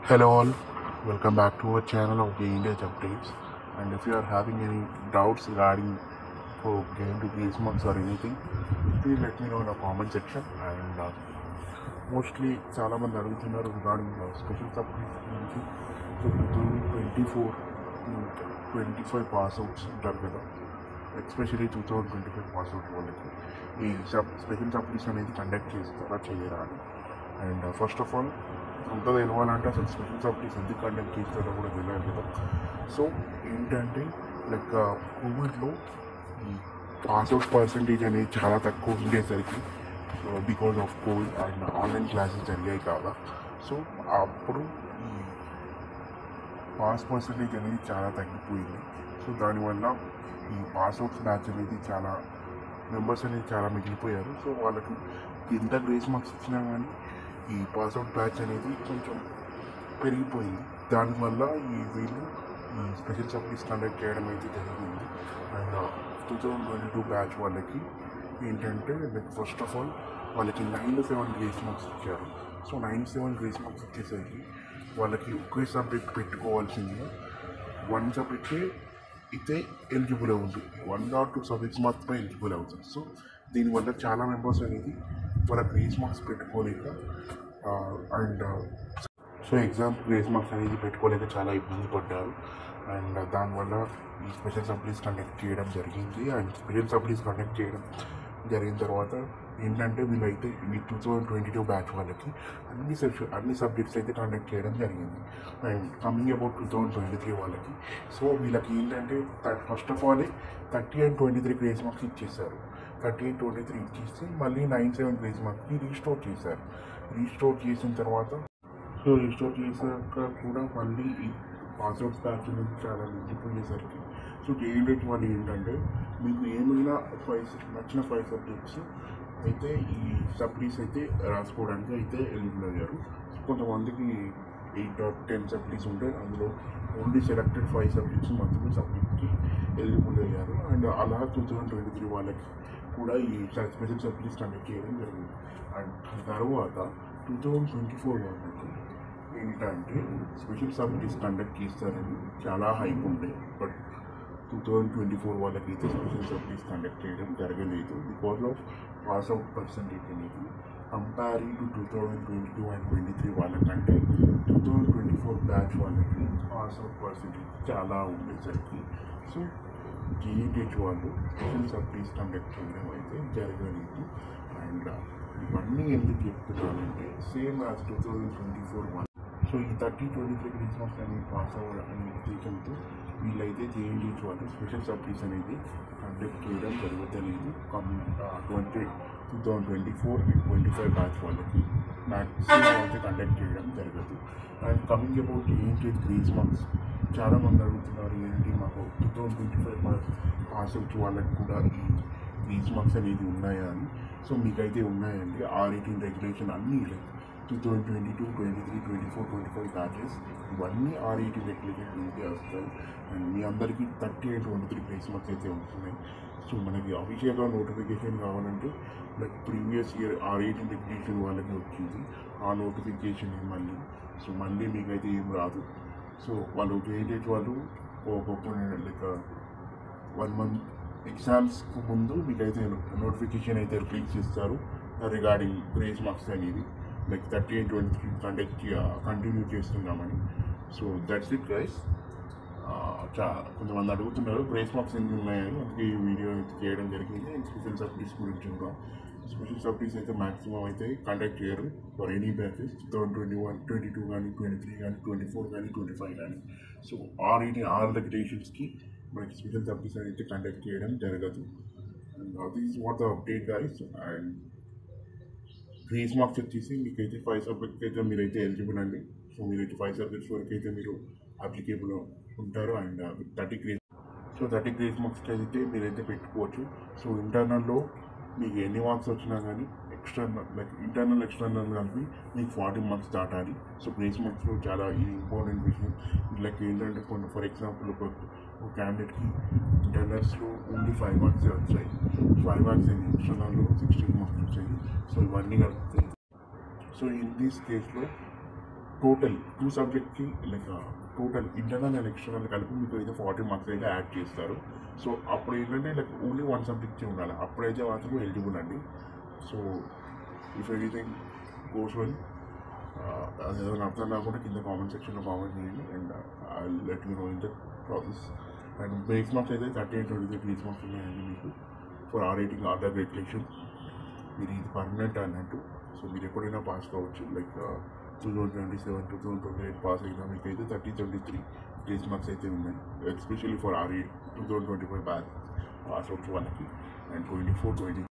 Hello all, welcome back to our channel of Game Age Updates. And if you are having any doubts regarding game to base marks or anything, please let me know in the comment section. And mostly చాలా మంది అడుగుతున్నారు regarding special subjects గురించి. So 2024 25 pass outs ఉంటారు కదా, especially 2025 pass out వాళ్ళకి ఈ special subjects అనేది conduct చేస్తారా చేయరా అని. అండ్ ఫస్ట్ ఆఫ్ ఆల్ అంతా తెలవాలంటే అసలు స్పెషల్ సబ్జెక్ట్స్ ఎందుకు కండక్ట్ చేస్తారో కూడా తెలియాలి కదా. సో ఏంటంటే లైక్ కోవిడ్లో ఈ పాస్అవుట్ పర్సంటేజ్ అనేది చాలా తక్కువ ఉండేసరికి because of Covid and online classes జరిగాయి కదా. సో అప్పుడు ఈ పాస్ పర్సంటేజ్ అనేది చాలా తగ్గిపోయింది. సో దానివల్ల ఈ పాస్అవుట్స్ బ్యాచ్ అనేది చాలా మెంబర్స్ అనేది చాలా మిగిలిపోయారు. సో వాళ్ళకి ఎంత గ్రేస్ మార్క్స్ ఇచ్చినా కానీ ఈ పాస్అవుట్ బ్యాచ్ అనేది కొంచెం పెరిగిపోయింది. దానివల్ల వీళ్ళు ఈ స్పెషల్ సబ్జెక్ట్స్ కండక్ట్ చేయడం అయితే జరిగింది. అండ్ 2022 బ్యాచ్ వాళ్ళకి ఏంటంటే లైక్ ఫస్ట్ ఆఫ్ ఆల్ వాళ్ళకి 97 గ్రేస్ మార్క్స్ ఇచ్చారు. సో 97 గ్రేస్ మార్క్స్ ఇచ్చేసరికి వాళ్ళకి ఒకే సబ్జెక్ట్ పెట్టుకోవాల్సిందిగా 1 సబ్జెక్టే అయితే ఎలిజిబుల్ అవుతుంది, 1 or 2 సబ్జెక్ట్స్ మాత్రమే ఎలిజిబుల్ అవుతుంది. సో దీనివల్ల చాలా మెంబర్స్ అనేది వాళ్ళ గ్రేస్ మార్క్స్ పెట్టుకోలేక and so exam grace marks అనేది పెట్టుకోలేక చాలా ఇబ్బంది పడ్డారు. అండ్ దానివల్ల ఈ స్పెషల్ సబ్జెక్ట్స్ కండక్ట్ చేయడం జరిగింది. అండ్ స్పెషల్ సబ్జెక్ట్స్ కండక్ట్ చేయడం జరిగిన తర్వాత ఏంటంటే వీళ్ళైతే ఈ 2022 బ్యాచ్ వాళ్ళకి అన్ని సబ్జెక్ట్స్ అయితే కండక్ట్ చేయడం జరిగింది. అండ్ కమింగ్ అబౌట్ 2023 వాళ్ళకి సో వీళ్ళకి ఏంటంటే first of all 30 and 23 grace marks ఇచ్చేసారు. 30 and 23 ఇచ్చేసి మళ్ళీ 97 గ్రేస్ మార్క్స్కి రీస్టోర్ చేశారు. రీస్టోర్ చేసిన తర్వాత రీస్టోర్ చేశాక కూడా మళ్ళీ ఈ పాస్అవుట్స్ బ్యాచ్ అనేది చాలా నిలిచిపోయేసరికి సో జేఎన్టీయూ వాళ్ళు ఏంటంటే మీకు ఏమైనా నచ్చిన 5 సబ్జెక్ట్స్ అయితే ఈ సప్లీస్ అయితే రాసుకోవడానికి అయితే ఎలిజిబుల్ అయ్యారు. కొంతమందికి 8 or 10 సప్లీస్ ఉంటే అందులో ఓన్లీ సెలెక్టెడ్ 5 సబ్జెక్ట్స్ మాత్రమే సబ్జెక్ట్కి ఎలిజిబుల్ అయ్యారు. అండ్ అలా 2023 వాళ్ళకి కూడా ఈ స్పెషల్ సబ్జెక్ట్స్ కండక్ట్ చేయడం జరిగింది. అండ్ తర్వాత 2024 వాళ్ళకి ఏంటంటే స్పెషల్ సబ్జెక్ట్స్ కండక్ట్ చేస్తారని చాలా హైప్ ఉండే, బట్ 2024 వాళ్ళకి అయితే స్పెషల్ సబ్జెక్ట్స్ కండక్ట్ చేయడం జరగలేదు బికాస్ ఆఫ్ పాస్అవుట్ పర్సంటేజ్ అనేది కంపేరింగ్ టు 2022 and 23 వాళ్ళకంటే 2024 బ్యాచ్ వాళ్ళకి పాస్అవుట్ పర్సంటేజ్ చాలా ఉండేసరికి సో జేఎన్టీయూ వాళ్ళు స్పెషల్ సబ్జెక్ట్స్ కండక్ట్ చేయడం అయితే జరగలేదు. అండ్ ఇవన్నీ ఎందుకు చెప్తున్నానంటే సేమ్ యాజ్ 2024 వాళ్ళు సో ఈ 30-23 గ్రేస్ మార్క్స్ అనేది పాస్ అవ్వాలనే ఉద్దేశంతో వీళ్ళైతే జేఎన్టీయూ వాళ్ళు స్పెషల్ సబ్జెక్ట్స్ అనేది కండక్ట్ చేయడం జరుగుతలేదు. 2024 and 25 బ్యాచ్ వాళ్ళకి మ్యాక్సిమం అయితే కండక్ట్ చేయడం జరగదు. And coming about JNTU grace marks చాలామంది అడుగుతున్నారు ఏంటి మాకు 2025 పాస్ అవుట్ వాళ్ళకి కూడా ఈ గ్రేస్ మార్క్స్ అనేది ఉన్నాయా అని. సో మీకైతే ఉన్నాయండి. R18 రెగ్యులేషన్ అన్నీ 2022, 23, 24, 25 బ్యాచెస్ ఇవన్నీ R18 రెగ్యులేషన్ నుండి వస్తాయి. అండ్ మీ అందరికీ 30 and 23 గ్రేస్ మార్క్స్ అయితే ఉంటున్నాయి. సో మనకి అఫీషియల్గా నోటిఫికేషన్ కావాలంటే like previous year R18 regulation వాళ్ళకి వచ్చింది, ఆ నోటిఫికేషన్ మళ్ళీ సో మళ్ళీ మీకైతే ఏం రాదు. సో వాళ్ళు జేఎన్టీయూ వాళ్ళు ఒక లైక్ 1 month ఎగ్జామ్స్కి ముందు మీకైతే నోటిఫికేషన్ అయితే రిలీజ్ చేస్తారు రిగార్డింగ్ గ్రేస్ మార్క్స్ అనేది లైక్ 30 and 23 కంటిన్యూ చేస్తున్నామని. So that's it guys. కొంతమంది అడుగుతున్నారు గ్రేస్ మార్క్స్ ఎన్ని ఉన్నాయని, అందుకే ఈ వీడియో అయితే చేయడం జరిగింది. అండ్ స్పెషల్ సబ్జెక్ట్స్ గురించి కూడా స్పెషల్ సబ్జెక్ట్స్ అయితే మ్యాక్సిమం అయితే కండక్ట్ చేయరు ఫర్ ఎనీ బ్యాచెస్ 2021, 22 కానీ 23 కానీ 24 కానీ 25 కానీ. సో ఆల్ రెగ్యులేషన్స్కి మనకి స్పెషల్ సబ్జెక్ట్స్ అయితే కండక్ట్ చేయడం జరగదు. And this what the update guys. And grace marks వచ్చేసి మీకైతే 5 సబ్జెక్ట్స్ అయితే మీరైతే ఎలిజిబుల్ అండి. సో మీరైతే 5 సబ్జెక్ట్స్ వరకు అయితే మీరు అప్లికేబుల్ ఉంటారు. అండ్ 30 గ్రేస్ మార్క్స్కి అయితే మీరైతే పెట్టుకోవచ్చు. సో ఇంటర్నల్లో మీకు ఎన్ని మార్క్స్ వచ్చినా కానీ ఎక్స్టర్నల్ లైక్ ఎక్స్టర్నల్ కలిపి మీకు 40 మార్క్స్ దాటాలి. సో గ్రేస్ మార్క్స్లో చాలా ఇంపార్టెంట్ విషయం లైక్ ఏంటంటే కొన్ని ఫర్ ఎగ్జాంపుల్ ఒక క్యాండిడేట్కి ఇంటర్నల్స్లో ఓన్లీ 5 మార్క్సే వచ్చాయి, 5 మార్క్స్ అయింది, ఎక్స్టర్నల్లో 16 మార్క్స్ వచ్చాయి. సో ఇవన్నీ కలిపితే సో ఇన్ దిస్ కేస్లో టోటల్ 2 సబ్జెక్ట్కి like total internal and external కలిపి మీకు అయితే 40 మార్క్స్ అయితే యాడ్ చేస్తారు. సో అప్పుడు ఏంటంటే లైక్ ఓన్లీ 1 సబ్జెక్ట్ ఉండాలి, అప్పుడైతే మాత్రం ఎలిజిబుల్ అండి. So if anything goes well, అదేదైనా అర్థం కాకుండా కింద కామెంట్ సెక్షన్లో కామెంట్ చేయండి and I let you know in the process. And base marks అయితే 30 and 23 బేస్ మార్క్స్ ఉన్నాయండి మీకు ఫర్ ఆర్ రేటింగ్ ఆధార్ రెగ్యులేషన్. మీరు ఇది పర్మనెంట్ అన్నట్టు. సో మీరు ఎప్పుడైనా పాస్ కావచ్చు. లైక్ 2027, 2028 పాస్ అయినా మీకు అయితే 30-23 బేస్ మార్క్స్ అయితే ఉన్నాయి, especially for R 2025 pass out వాళ్ళకి అండ్ 24-20